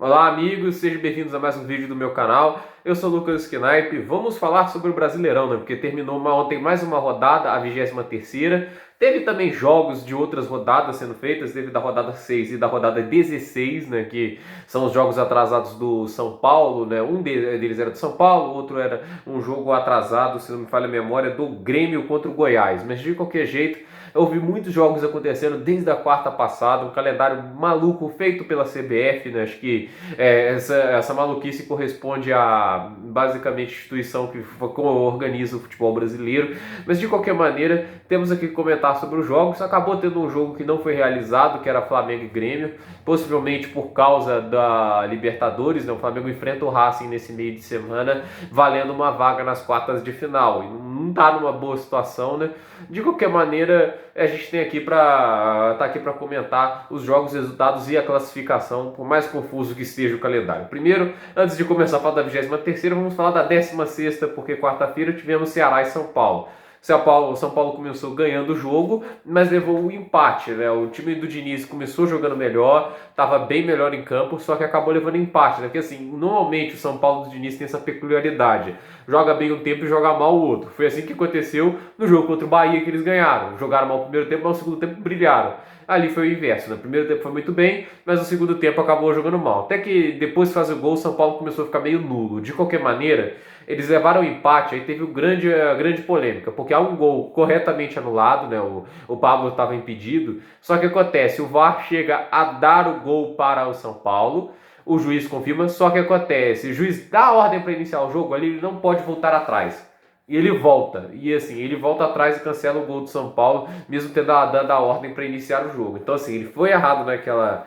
Olá amigos, sejam bem-vindos a mais um vídeo do meu canal. Eu sou o Lucas Knipe. Vamos falar sobre o Brasileirão, né? Porque terminou ontem mais uma rodada, a 23ª. Teve também jogos de outras rodadas sendo feitas, teve da rodada 6 e da rodada 16, né? Que são os jogos atrasados do São Paulo, né? Um deles era do São Paulo, outro era um jogo atrasado, se não me falha a memória, do Grêmio contra o Goiás. Mas de qualquer jeito, eu vi muitos jogos acontecendo desde a quarta passada, um calendário maluco feito pela CBF, né? Acho que essa maluquice corresponde a basicamente a instituição que organiza o futebol brasileiro. Mas de qualquer maneira, temos aqui que comentar sobre os jogos. Acabou tendo um jogo que não foi realizado, que era Flamengo e Grêmio, possivelmente por causa da Libertadores, né? O Flamengo enfrenta o Racing nesse meio de semana, valendo uma vaga nas quartas de final. E não está numa boa situação, né? De qualquer maneira, a gente tem aqui para comentar os jogos, resultados e a classificação, por mais confuso que esteja o calendário. Primeiro, antes de começar a falar da 23ª, vamos falar da 16ª, porque quarta-feira tivemos Ceará e São Paulo. São Paulo começou ganhando o jogo, mas levou um empate, né? O time do Diniz começou jogando melhor, estava bem melhor em campo, só que acabou levando empate, né? Porque assim, normalmente o São Paulo do Diniz tem essa peculiaridade: joga bem um tempo e joga mal o outro. Foi assim que aconteceu no jogo contra o Bahia, que eles ganharam. Jogaram mal o primeiro tempo, mas no segundo tempo brilharam. Ali foi o inverso, né? O primeiro tempo foi muito bem, mas no segundo tempo acabou jogando mal. Até que depois de fazer o gol, o São Paulo começou a ficar meio nulo. De qualquer maneira, eles levaram o empate, aí teve a grande polêmica, porque há um gol corretamente anulado, né? O Pablo estava impedido, só que acontece, o VAR chega a dar o gol para o São Paulo, o juiz confirma, só que acontece, o juiz dá a ordem para iniciar o jogo, ali ele não pode voltar atrás. E ele volta, e assim, ele volta atrás e cancela o gol do São Paulo, mesmo tendo dado a ordem para iniciar o jogo. Então assim, ele foi errado naquela...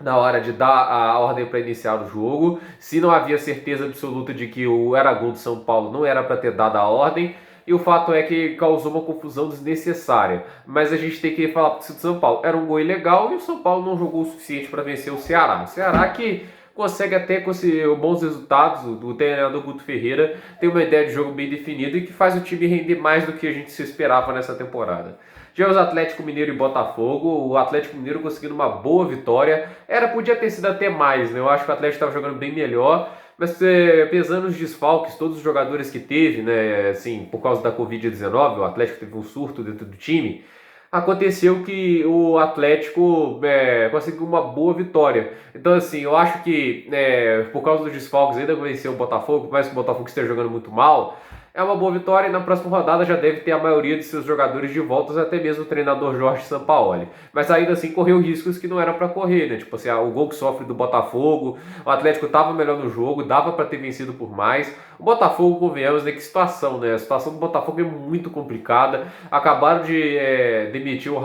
na hora de dar a ordem para iniciar o jogo. Se não havia certeza absoluta de que era gol do São Paulo, não era para ter dado a ordem. E o fato é que causou uma confusão desnecessária. Mas a gente tem que falar para o São Paulo: era um gol ilegal e o São Paulo não jogou o suficiente para vencer o Ceará. O Ceará que consegue até conseguir bons resultados. O treinador Guto Ferreira tem uma ideia de jogo bem definida e que faz o time render mais do que a gente se esperava nessa temporada. Tivemos Atlético Mineiro e Botafogo. O Atlético Mineiro conseguindo uma boa vitória. Podia ter sido até mais, né? Eu acho que o Atlético estava jogando bem melhor. Mas pesando os desfalques, todos os jogadores que teve, né? Assim, por causa da Covid-19, o Atlético teve um surto dentro do time. Aconteceu que o Atlético conseguiu uma boa vitória. Então, assim, eu acho que por causa dos desfalques ainda venceu o Botafogo, por mais que o Botafogo esteja jogando muito mal. É uma boa vitória e na próxima rodada já deve ter a maioria de seus jogadores de volta, até mesmo o treinador Jorge Sampaoli. Mas ainda assim correu riscos que não era para correr, né? Tipo assim, o gol que sofre do Botafogo, o Atlético estava melhor no jogo, dava para ter vencido por mais. O Botafogo, convenhamos, né? Que situação, né? A situação do Botafogo é muito complicada. Acabaram de demitir o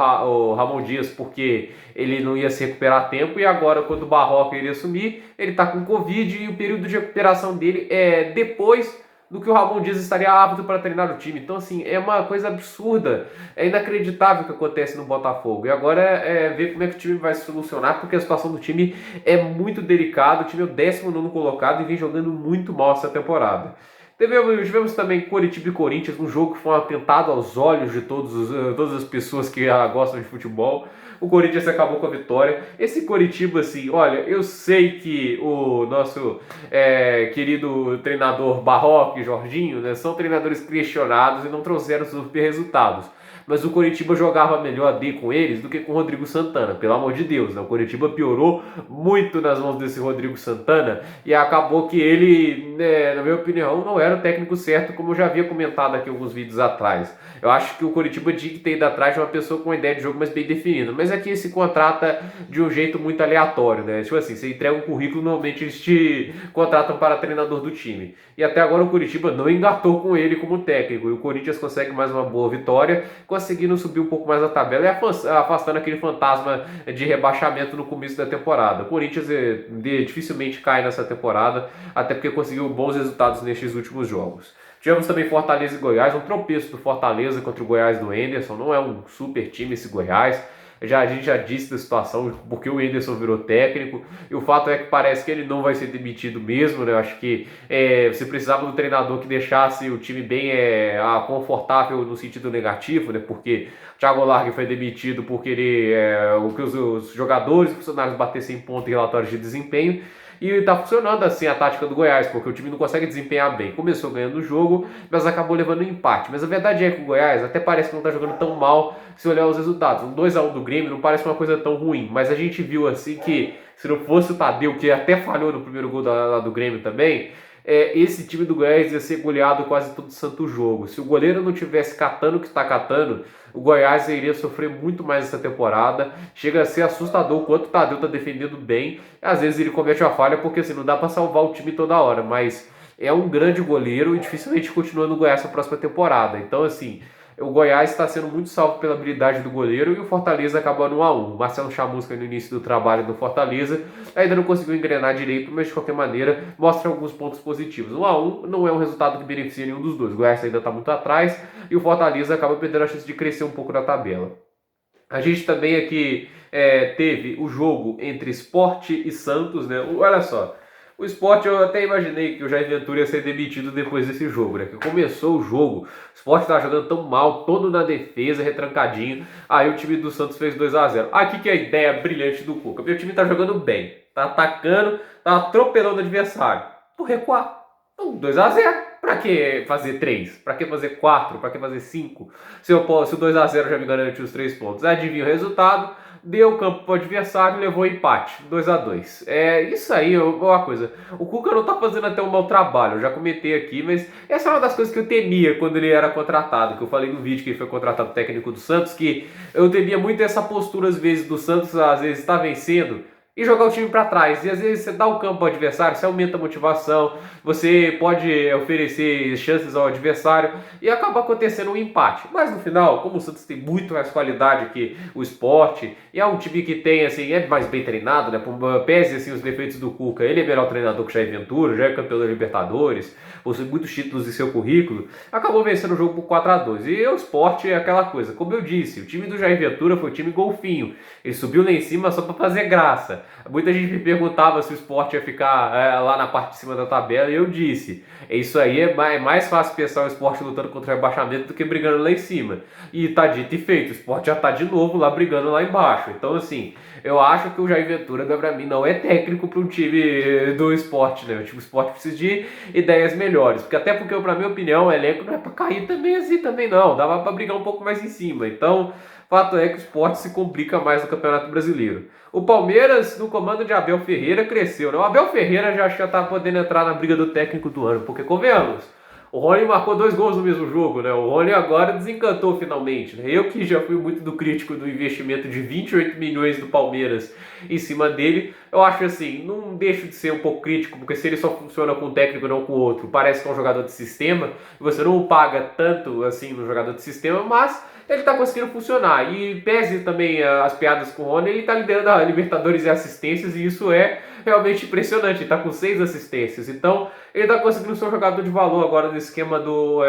Ramon Dias porque ele não ia se recuperar a tempo, e agora, quando o Barroca iria assumir, ele está com Covid e o período de recuperação dele é depois do que o Ramon Dias estaria apto para treinar o time. Então, assim, é uma coisa absurda, é inacreditável o que acontece no Botafogo. E agora ver como é que o time vai se solucionar, porque a situação do time é muito delicada. O time é o 19º colocado e vem jogando muito mal essa temporada. Tivemos também Coritiba e Corinthians, um jogo que foi um atentado aos olhos de todas as pessoas que gostam de futebol. O Corinthians acabou com a vitória. Esse Coritiba, assim, olha, eu sei que o nosso querido treinador Barroca e Jorginho, né, são treinadores questionados e não trouxeram super resultados. Mas o Coritiba jogava melhor com eles do que com o Rodrigo Santana, pelo amor de Deus, né? O Coritiba piorou muito nas mãos desse Rodrigo Santana e acabou que ele, né, na minha opinião, não era o técnico certo, como eu já havia comentado aqui alguns vídeos atrás. Eu acho que o Coritiba tinha que ter ido atrás de uma pessoa com uma ideia de jogo mais bem definida, mas aqui se contrata de um jeito muito aleatório, né? Tipo assim, você entrega um currículo, normalmente eles te contratam para treinador do time. E até agora o Coritiba não engatou com ele como técnico, e o Corinthians consegue mais uma boa vitória, conseguindo subir um pouco mais a tabela e afastando aquele fantasma de rebaixamento no começo da temporada. O Corinthians dificilmente cai nessa temporada, até porque conseguiu bons resultados nestes últimos jogos. Tivemos também Fortaleza e Goiás, um tropeço do Fortaleza contra o Goiás do Henderson. Não é um super time esse Goiás. A gente já disse da situação, porque o Henderson virou técnico, e o fato é que parece que ele não vai ser demitido mesmo, né? Eu acho que você precisava de um treinador que deixasse o time bem confortável no sentido negativo, né? Porque o Thiago Largue foi demitido por querer que os jogadores e funcionários batessem ponto em relatórios de desempenho. E tá funcionando assim a tática do Goiás, porque o time não consegue desempenhar bem. Começou ganhando o jogo, mas acabou levando um empate. Mas a verdade é que o Goiás até parece que não tá jogando tão mal se olhar os resultados. Um 2-1 do Grêmio não parece uma coisa tão ruim, mas a gente viu assim que se não fosse o Tadeu, que até falhou no primeiro gol do Grêmio também, esse time do Goiás ia ser goleado quase todo santo jogo. Se o goleiro não tivesse catando o que está catando, o Goiás iria sofrer muito mais essa temporada. Chega a ser assustador o quanto o Tadeu está defendendo bem. Às vezes ele comete uma falha porque assim, não dá para salvar o time toda hora, mas é um grande goleiro e dificilmente continua no Goiás na próxima temporada. Então assim, o Goiás está sendo muito salvo pela habilidade do goleiro e o Fortaleza acabou no 1-1. O Marcelo Chamusca no início do trabalho do Fortaleza ainda não conseguiu engrenar direito, mas de qualquer maneira mostra alguns pontos positivos. O 1-1 não é um resultado que beneficia nenhum dos dois. O Goiás ainda está muito atrás e o Fortaleza acaba perdendo a chance de crescer um pouco na tabela. A gente também aqui teve o jogo entre Sport e Santos, né? Olha só, o Sport eu até imaginei que o Jair Ventura ia ser demitido depois desse jogo, né? Que começou o jogo, o Sport estava jogando tão mal, todo na defesa, retrancadinho. Aí o time do Santos fez 2-0. Aqui que é a ideia brilhante do Cuca. Meu time tá jogando bem, tá atacando, tá atropelando o adversário. Vou recuar. Então, 2-0. Pra que fazer 3? Pra que fazer 4? Pra que fazer 5? Se o 2-0 já me garantiu os 3 pontos. Adivinha o resultado? Deu o campo pro adversário e levou empate, 2-2. Isso aí é uma coisa. O Cuca não tá fazendo até um mau trabalho, eu já comentei aqui, mas essa é uma das coisas que eu temia quando ele era contratado, que eu falei no vídeo que ele foi contratado técnico do Santos, que eu temia muito essa postura às vezes do Santos, às vezes tá vencendo e jogar o time para trás. E às vezes você dá o campo ao adversário, você aumenta a motivação, você pode oferecer chances ao adversário e acaba acontecendo um empate. Mas no final, como o Santos tem muito mais qualidade que o Sport, e é um time que tem, assim, é mais bem treinado, né? Pese assim, os defeitos do Cuca, ele é melhor treinador que o Jair Ventura, já é campeão da Libertadores, possui muitos títulos em seu currículo, acabou vencendo o jogo por 4-2. E o Sport é aquela coisa, como eu disse, o time do Jair Ventura foi um time golfinho. Ele subiu lá em cima só para fazer graça. Muita gente me perguntava se o Sport ia ficar lá na parte de cima da tabela e eu disse, isso aí é mais fácil pensar o Sport lutando contra o rebaixamento do que brigando lá em cima. E tá dito e feito, o Sport já tá de novo lá brigando lá embaixo. Então assim, eu acho que o Jair Ventura, pra mim, não é técnico para um time do Sport, né? O time do Sport precisa de ideias melhores. Até porque, pra minha opinião, o elenco não é pra cair também assim também não. Dava pra brigar um pouco mais em cima. Então, fato é que o Sport se complica mais no Campeonato Brasileiro. O Palmeiras, no comando de Abel Ferreira, cresceu, né? O Abel Ferreira já tá podendo entrar na briga do técnico do ano, porque, convenhamos, o Rony marcou 2 gols no mesmo jogo, né? O Rony agora desencantou finalmente, né? Eu que já fui muito do crítico do investimento de 28 milhões do Palmeiras em cima dele, eu acho assim, não deixo de ser um pouco crítico, porque se ele só funciona com um técnico e não com o outro, parece que é um jogador de sistema, e você não o paga tanto assim no jogador de sistema, mas ele tá conseguindo funcionar. E pese também as piadas com o Rony, ele tá liderando a Libertadores e assistências, e isso é realmente impressionante. Ele tá com 6 assistências. Então, ele tá conseguindo ser um jogador de valor agora no esquema do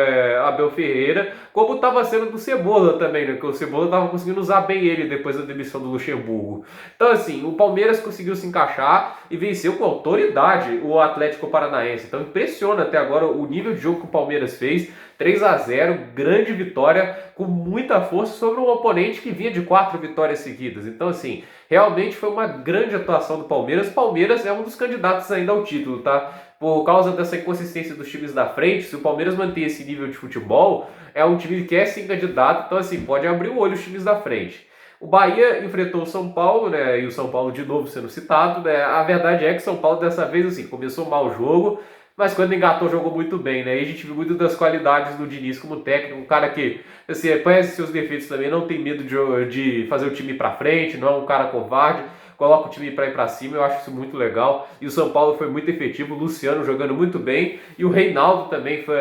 Abel Ferreira, como estava sendo do Cebola também, né? Que o Cebola tava conseguindo usar bem ele depois da demissão do Luxemburgo. Então, assim, o Palmeiras conseguiu se encaixar e venceu com autoridade o Atlético Paranaense. Então, impressiona até agora o nível de jogo que o Palmeiras fez. 3-0, grande vitória, com muita força sobre um oponente que vinha de 4 vitórias seguidas. Então, assim, realmente foi uma grande atuação do Palmeiras. O Palmeiras é um dos candidatos ainda ao título, tá? Por causa dessa inconsistência dos times da frente, se o Palmeiras manter esse nível de futebol, é um time que é sim candidato, então assim, pode abrir o olho os times da frente. O Bahia enfrentou o São Paulo, né, e o São Paulo de novo sendo citado, né, a verdade é que o São Paulo dessa vez, assim, começou mal o jogo, mas quando engatou jogou muito bem, né, e a gente viu muito das qualidades do Diniz como técnico, um cara que, assim, conhece seus defeitos também, não tem medo de fazer o time ir pra frente, não é um cara covarde, coloca o time para ir para cima, eu acho isso muito legal. E o São Paulo foi muito efetivo, o Luciano jogando muito bem, e o Reinaldo também foi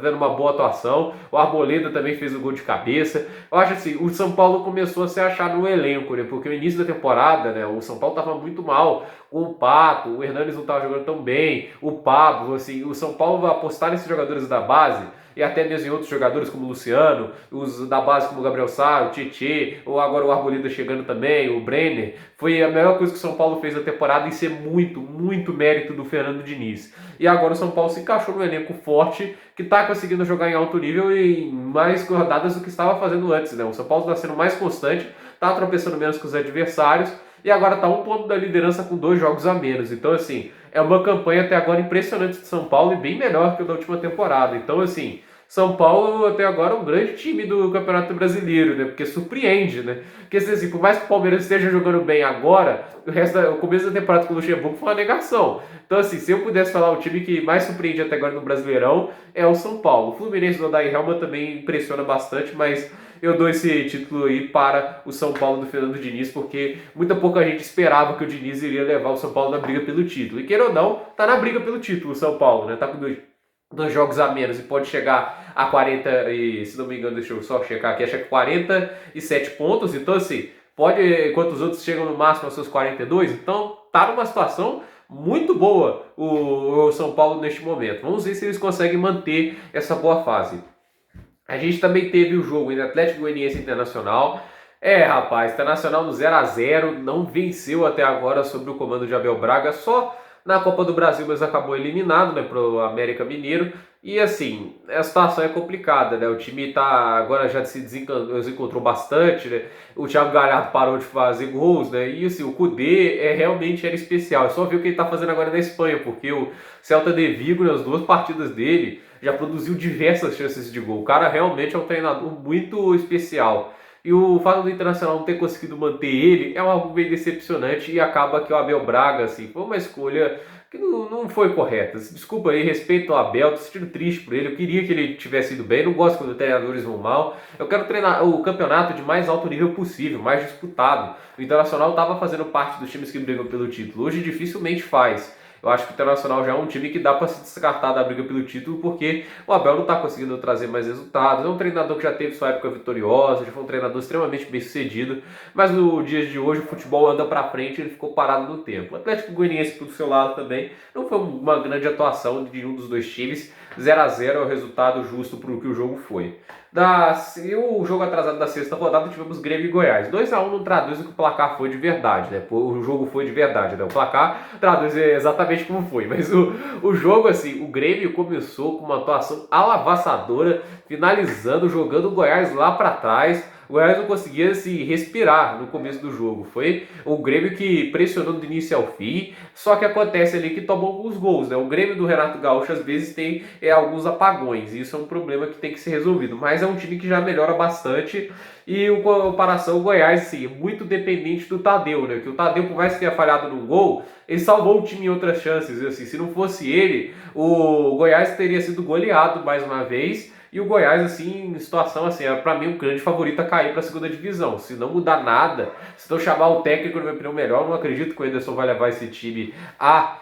dando uma boa atuação, o Arboleda também fez o gol de cabeça. Eu acho assim, o São Paulo começou a se achar no elenco, né? Porque no início da temporada, né, o São Paulo estava muito mal, com o Pato, o Hernanes não estava jogando tão bem, o Pablo, assim, o São Paulo vai apostar nesses jogadores da base, e até mesmo em outros jogadores como o Luciano, os da base como o Gabriel Sá, o Tietê, ou agora o Arboleda chegando também, o Brenner. Foi a melhor coisa que o São Paulo fez na temporada e ser muito, muito mérito do Fernando Diniz. E agora o São Paulo se encaixou no elenco forte, que está conseguindo jogar em alto nível e em mais rodadas do que estava fazendo antes, né? O São Paulo está sendo mais constante, está tropeçando menos com os adversários e agora está um ponto da liderança com 2 jogos a menos. Então, assim, é uma campanha até agora impressionante de São Paulo e bem melhor que a da última temporada. Então, assim, São Paulo até agora é um grande time do Campeonato Brasileiro, né? Porque surpreende, né? Porque assim, por mais que o Palmeiras esteja jogando bem agora, o começo da temporada com o Luxemburgo foi uma negação. Então assim, se eu pudesse falar o time que mais surpreende até agora no Brasileirão é o São Paulo. O Fluminense do Odair Helma também impressiona bastante, mas eu dou esse título aí para o São Paulo do Fernando Diniz, porque muita pouca gente esperava que o Diniz iria levar o São Paulo na briga pelo título. E queira ou não, tá na briga pelo título o São Paulo, né? Tá com 2 jogos a menos e pode chegar a 40, e se não me engano, deixa eu só checar aqui, acho que 47 pontos, então assim, pode, enquanto os outros chegam no máximo aos seus 42, então tá numa situação muito boa o São Paulo neste momento. Vamos ver se eles conseguem manter essa boa fase. A gente também teve o jogo entre Atlético Goianiense e Internacional. Rapaz, Internacional no 0-0, não venceu até agora sob o comando de Abel Braga, só na Copa do Brasil, mas acabou eliminado, né, pro América Mineiro. E assim, a situação é complicada, né? O time agora já se desencontrou bastante, né? O Thiago Galhardo parou de fazer gols, né? E assim, o Kudê realmente era especial. É só ver o que ele tá fazendo agora na Espanha, porque o Celta de Vigo, nas 2 partidas dele, já produziu diversas chances de gol. O cara realmente é um treinador muito especial. E o fato do Internacional não ter conseguido manter ele é algo bem decepcionante e acaba que o Abel Braga, assim, foi uma escolha que não foi correta. Desculpa aí, respeito ao Abel, tô sentindo triste por ele, eu queria que ele tivesse ido bem, não gosto quando os treinadores vão mal. Eu quero treinar o campeonato de mais alto nível possível, mais disputado. O Internacional estava fazendo parte dos times que brigam pelo título, hoje dificilmente faz. Eu acho que o Internacional já é um time que dá para se descartar da briga pelo título, porque o Abel não está conseguindo trazer mais resultados. É um treinador que já teve sua época vitoriosa, já foi um treinador extremamente bem sucedido, mas no dia de hoje o futebol anda para frente e ele ficou parado no tempo. O Atlético Goianiense, por seu lado, também não foi uma grande atuação de um dos 2 times. 0-0 é o resultado justo para o que o jogo foi. E o jogo atrasado da 6ª rodada tivemos Grêmio e Goiás. 2-1 não traduz o que o placar foi de verdade, né? O jogo foi de verdade, né? O placar traduz exatamente como foi. Mas o jogo, assim, o Grêmio começou com uma atuação alavassadora, finalizando, jogando o Goiás lá para trás. O Goiás não conseguia se respirar no começo do jogo. Foi o Grêmio que pressionou do início ao fim, só que acontece ali que tomou alguns gols, né? O Grêmio do Renato Gaúcho às vezes tem alguns apagões, e isso é um problema que tem que ser resolvido, mas é um time que já melhora bastante. E em comparação, o Goiás, sim, é muito dependente do Tadeu, né? Que o Tadeu, por mais que tenha falhado no gol, ele salvou o time em outras chances. E, assim, se não fosse ele, o Goiás teria sido goleado mais uma vez. E o Goiás, assim, em situação assim, é para mim um grande favorito a cair para a 2ª divisão. Se não mudar nada, se não chamar o técnico, na minha opinião, melhor, não acredito que o Anderson vai levar esse time a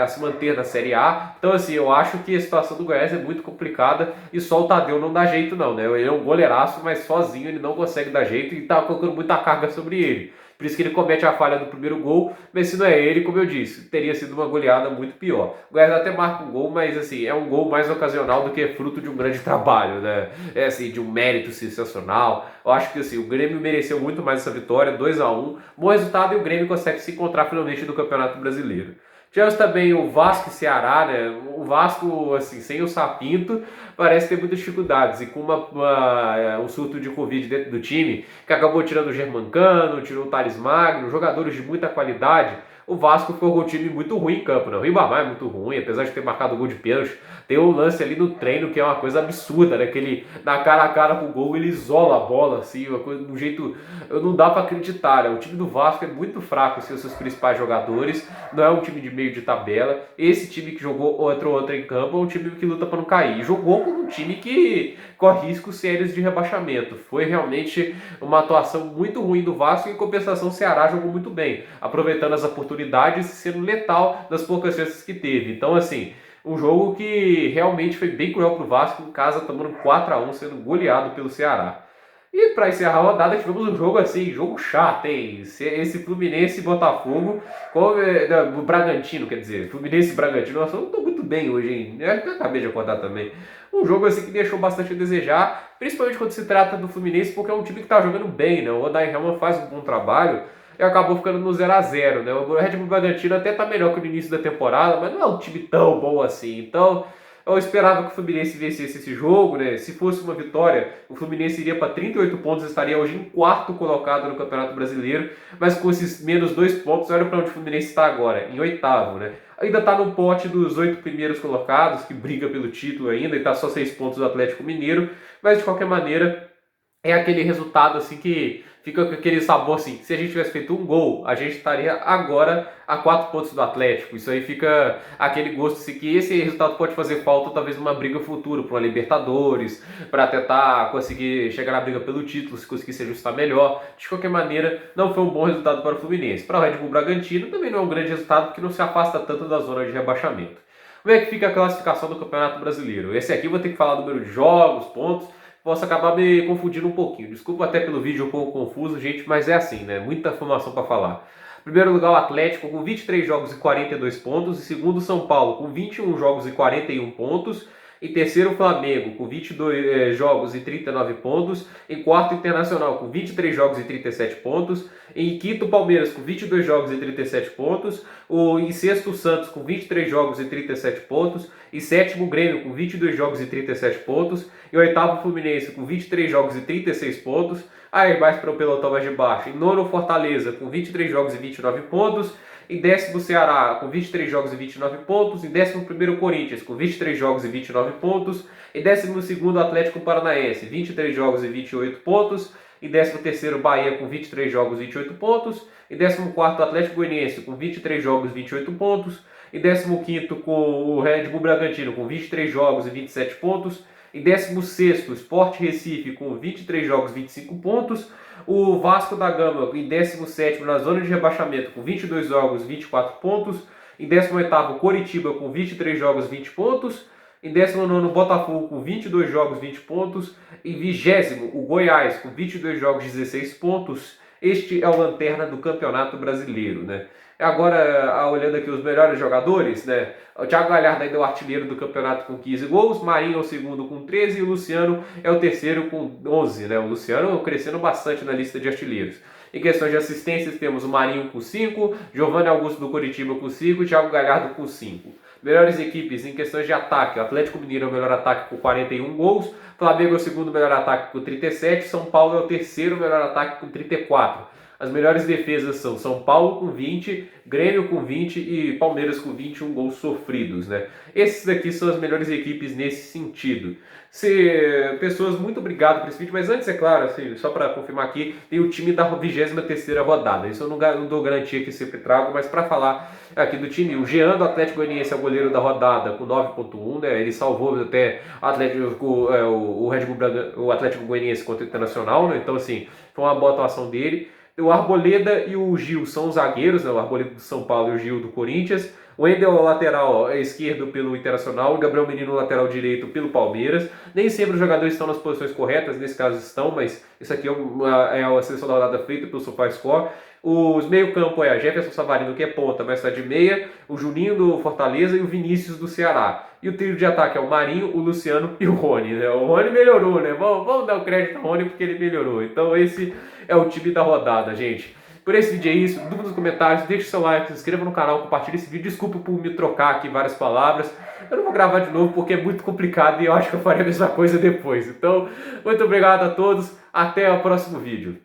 se manter na Série A. Então assim, eu acho que a situação do Goiás é muito complicada e só o Tadeu não dá jeito não, né? Ele é um goleiraço, mas sozinho ele não consegue dar jeito e tá colocando muita carga sobre ele. Por isso que ele comete a falha do primeiro gol, mas se não é ele, como eu disse, teria sido uma goleada muito pior. O Goiás até marca um gol, mas assim, é um gol mais ocasional do que fruto de um grande trabalho, né? É assim, de um mérito sensacional. Eu acho que assim, o Grêmio mereceu muito mais essa vitória, 2-1. Bom resultado e o Grêmio consegue se encontrar finalmente no Campeonato Brasileiro. Tivemos também o Vasco e Ceará, né? O Vasco, assim, sem o Sapinto, parece ter muitas dificuldades. E com um surto de Covid dentro do time, que acabou tirando o Germancano, tirou o Thales Magno, jogadores de muita qualidade, o Vasco ficou com um time muito ruim em campo, né? O Ribamar é muito ruim, apesar de ter marcado o gol de pênalti. Tem um lance ali no treino que é uma coisa absurda, né? Que ele, na cara a cara com o gol, ele isola a bola, assim, uma coisa de um jeito... Não dá pra acreditar, né? O time do Vasco é muito fraco, assim, os seus principais jogadores. Não é um time de meio de tabela. Esse time que jogou outra em campo é um time que luta pra não cair. E jogou com um time que corre riscos sérios de rebaixamento. Foi realmente uma atuação muito ruim do Vasco e, em compensação, o Ceará jogou muito bem, aproveitando as oportunidades e sendo letal das poucas chances que teve. Então, assim, um jogo que realmente foi bem cruel pro Vasco, em casa tomando 4-1, sendo goleado pelo Ceará. E para encerrar a rodada, tivemos um jogo assim, jogo chato, hein? Esse Fluminense e Botafogo, o Bragantino, quer dizer, Fluminense e Bragantino, eu não estou muito bem hoje, hein? Eu acabei de acordar também. Um jogo assim que deixou bastante a desejar, principalmente quando se trata do Fluminense, porque é um time que tá jogando bem, né? O Odair Helman faz um bom trabalho e acabou ficando no 0-0, né? O Red Bull Bragantino até tá melhor que no início da temporada, mas não é um time tão bom assim. Então, eu esperava que o Fluminense vencesse esse jogo, né? Se fosse uma vitória, o Fluminense iria para 38 pontos e estaria hoje em quarto colocado no Campeonato Brasileiro, mas com esses menos 2 pontos, olha para onde o Fluminense está agora, em oitavo, né? Ainda está no pote dos 8 primeiros colocados, que briga pelo título ainda, e está só 6 pontos do Atlético Mineiro, mas de qualquer maneira é aquele resultado assim que fica com aquele sabor assim, se a gente tivesse feito um gol, a gente estaria agora a 4 pontos do Atlético. Isso aí fica aquele gosto assim, que esse resultado pode fazer falta talvez numa briga futura, para uma Libertadores, para tentar conseguir chegar na briga pelo título, se conseguir se ajustar melhor. De qualquer maneira, não foi um bom resultado para o Fluminense. Para o Red Bull Bragantino também não é um grande resultado, porque não se afasta tanto da zona de rebaixamento. Como é que fica a classificação do Campeonato Brasileiro? Esse aqui eu vou ter que falar número de jogos, pontos, posso acabar me confundindo um pouquinho. Desculpa até pelo vídeo um pouco confuso, gente, mas é assim, né? Muita informação para falar. Primeiro lugar, o Atlético com 23 jogos e 42 pontos. Em segundo, São Paulo com 21 jogos e 41 pontos. Em terceiro, Flamengo com 22 jogos e 39 pontos. Em quarto, Internacional com 23 jogos e 37 pontos. Em quinto, Palmeiras com 22 jogos e 37 pontos. Em sexto, Santos com 23 jogos e 37 pontos. Em sétimo, Grêmio com 22 jogos e 37 pontos. Em oitavo, Fluminense com 23 jogos e 36 pontos. Aí mais para o pelotão mais de baixo. Em nono, Fortaleza com 23 jogos e 29 pontos. Em décimo, Ceará com 23 jogos e 29 pontos. Em décimo primeiro, Corinthians com 23 jogos e 29 pontos. Em décimo segundo, Atlético Paranaense, 23 jogos e 28 pontos. Em décimo terceiro, Bahia com 23 jogos e 28 pontos. Em décimo quarto, Atlético Goianiense com 23 jogos e 28 pontos. Em décimo quinto, com o Red Bull Bragantino com 23 jogos e 27 pontos. Em 16º, Sport Recife com 23 jogos e 25 pontos. O Vasco da Gama em 17º na zona de rebaixamento com 22 jogos e 24 pontos. Em 18º, Coritiba com 23 jogos e 20 pontos. Em 19º, Botafogo com 22 jogos e 20 pontos. Em 20º, o Goiás com 22 jogos e 16 pontos. Este é o lanterna do Campeonato Brasileiro, né? Agora, olhando aqui os melhores jogadores, né? O Thiago Galhardo ainda é o artilheiro do campeonato com 15 gols, Marinho é o segundo com 13 e o Luciano é o terceiro com 11, né? O Luciano crescendo bastante na lista de artilheiros. Em questões de assistências, temos o Marinho com 5, Giovanni Augusto do Coritiba com 5 e Thiago Galhardo com 5. Melhores equipes em questões de ataque, o Atlético Mineiro é o melhor ataque com 41 gols, Flamengo é o segundo melhor ataque com 37, São Paulo é o terceiro melhor ataque com 34. As melhores defesas são São Paulo com 20, Grêmio com 20 e Palmeiras com 21 gols sofridos, né? Esses daqui são as melhores equipes nesse sentido. Pessoas, muito obrigado por esse vídeo, mas antes, é claro, assim, só para confirmar aqui, tem o time da 23ª rodada. Isso eu não dou garantia que sempre trago, mas para falar aqui do time, o Jean do Atlético Goianiense é o goleiro da rodada com 9.1, né? Ele salvou até o Red Bull o Atlético Goianiense contra o Internacional, né? Então, assim, foi uma boa atuação dele. O Arboleda e o Gil são os zagueiros, né? O Arboleda do São Paulo e o Gil do Corinthians. O Wendel é o lateral esquerdo pelo Internacional, o Gabriel Menino lateral direito pelo Palmeiras. Nem sempre os jogadores estão nas posições corretas, nesse caso estão, mas isso aqui é a seleção da rodada feita pelo SofaScore. Os meio-campo é a Jefferson Savarino, que é ponta, mas está de meia, o Juninho do Fortaleza e o Vinícius do Ceará. E o trio de ataque é o Marinho, o Luciano e o Rony, né? O Rony melhorou, né? Vamos dar o crédito ao Rony porque ele melhorou. Então esse é o time da rodada, gente. Por esse vídeo é isso, dúvida nos comentários, deixe seu like, se inscreva no canal, compartilhe esse vídeo. Desculpa por me trocar aqui várias palavras. Eu não vou gravar de novo porque é muito complicado e eu acho que eu farei a mesma coisa depois. Então, muito obrigado a todos, até o próximo vídeo.